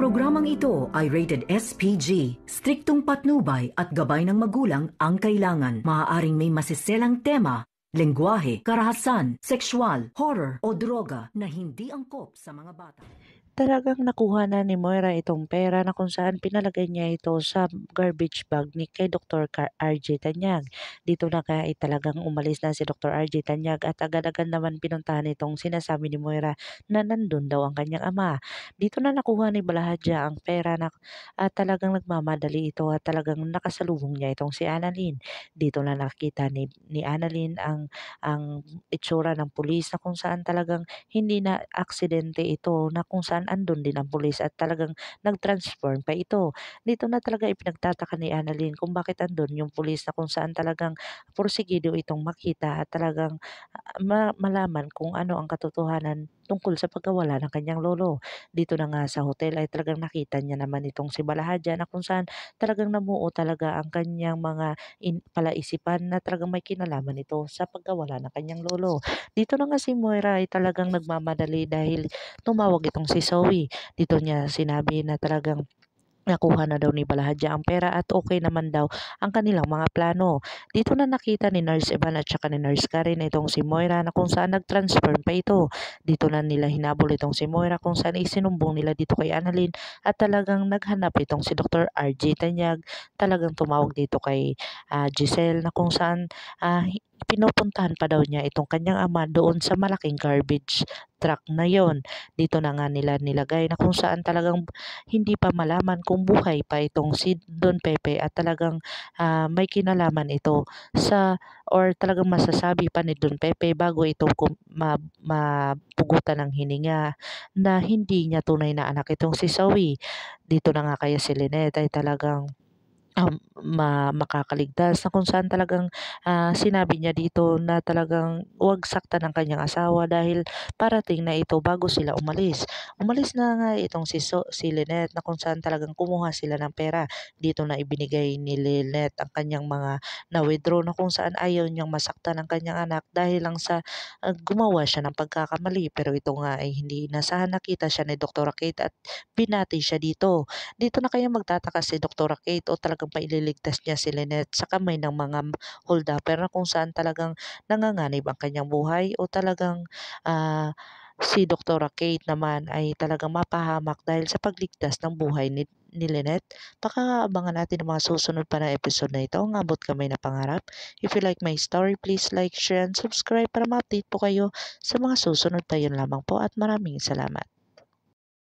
programang ito ay rated SPG. Striktong patnubay at gabay ng magulang ang kailangan. Maaaring may masiselang tema, lengguwahe, karahasan, sexual, horror o droga na hindi angkop sa mga bata. Talagang nakuha na ni Moira itong pera na kung saan pinalagay niya ito sa garbage bag ni kay Dr. RJ Tanyag. Dito na kaya ay talagang umalis na si Dr. RJ Tanyag at agad-agad naman pinuntahan itong sinasabi ni Moira na nandun daw ang kanyang ama. Dito na nakuha ni Balahadja ang pera na at talagang nagmamadali ito at talagang nakasalubong niya itong si Annalyn. Dito na nakita ni Annalyn ang itsura ng pulis na kung saan talagang hindi na aksidente ito na kung saan andun din ang pulis at talagang nag-transform pa ito. Dito na talaga ipinagtataka ni Annalyn kung bakit andun yung pulis na kung saan talagang porsigido itong makita at talagang malaman kung ano ang katotohanan tungkol sa pagkawala ng kanyang lolo. Dito na nga sa hotel ay talagang nakita niya naman itong si Balahadja na kung saan talagang namuo talaga ang kanyang mga palaisipan na talagang may kinalaman ito sa pagkawala ng kanyang lolo. Dito na nga si Moira ay talagang nagmamadali dahil tumawag itong si Zoe. Dito niya sinabi na talagang nakuha na daw ni Balahadja ang pera at okay naman daw ang kanilang mga plano. Dito na nakita ni Nurse Evan at saka ni Nurse Karen itong si Moira na kung saan nag-transfer pa ito. Dito na nila hinabol itong si Moira kung saan isinumbong nila dito kay Annalyn at talagang naghanap itong si Dr. RJ Tanyag. Talagang tumawag dito kay Giselle na kung saan pinupuntahan pa daw niya itong kanyang ama doon sa malaking garbage truck na yon. Dito na nga nila nilagay na kung saan talagang hindi pa malaman kung buhay pa itong si Don Pepe at talagang may kinalaman ito sa or talagang masasabi pa ni Don Pepe bago ito mapugutan ng hininga na hindi niya tunay na anak itong si Zoe. Dito na nga kaya si Lynette ay talagang makakaligtas na kung saan talagang sinabi niya dito na talagang huwag saktan ng kanyang asawa dahil parating na ito bago sila umalis. Umalis na nga itong si Lynette na kung saan talagang kumuha sila ng pera. Dito na ibinigay ni Lynette ang kanyang mga na-withdraw na kung saan ayaw niyang masaktan ang kanyang anak dahil lang sa gumawa siya ng pagkakamali. Pero ito nga ay hindi inasahan, nakita siya ni Dr. Kate at binati siya dito. Dito na kaya magtataka si Dr. Kate o talagang paililigtas niya si Lynette sa kamay ng mga holdupper na kung saan talagang nanganganib ang kanyang buhay o talagang si Dr. Kate naman ay talagang mapahamak dahil sa pagligtas ng buhay ni Lynette. Pakaabangan natin ang mga susunod pa na episode na ito. Ang abot kamay na pangarap. If you like my story, please like, share, and subscribe para ma-update po kayo sa mga susunod pa. Yun lamang po at maraming salamat.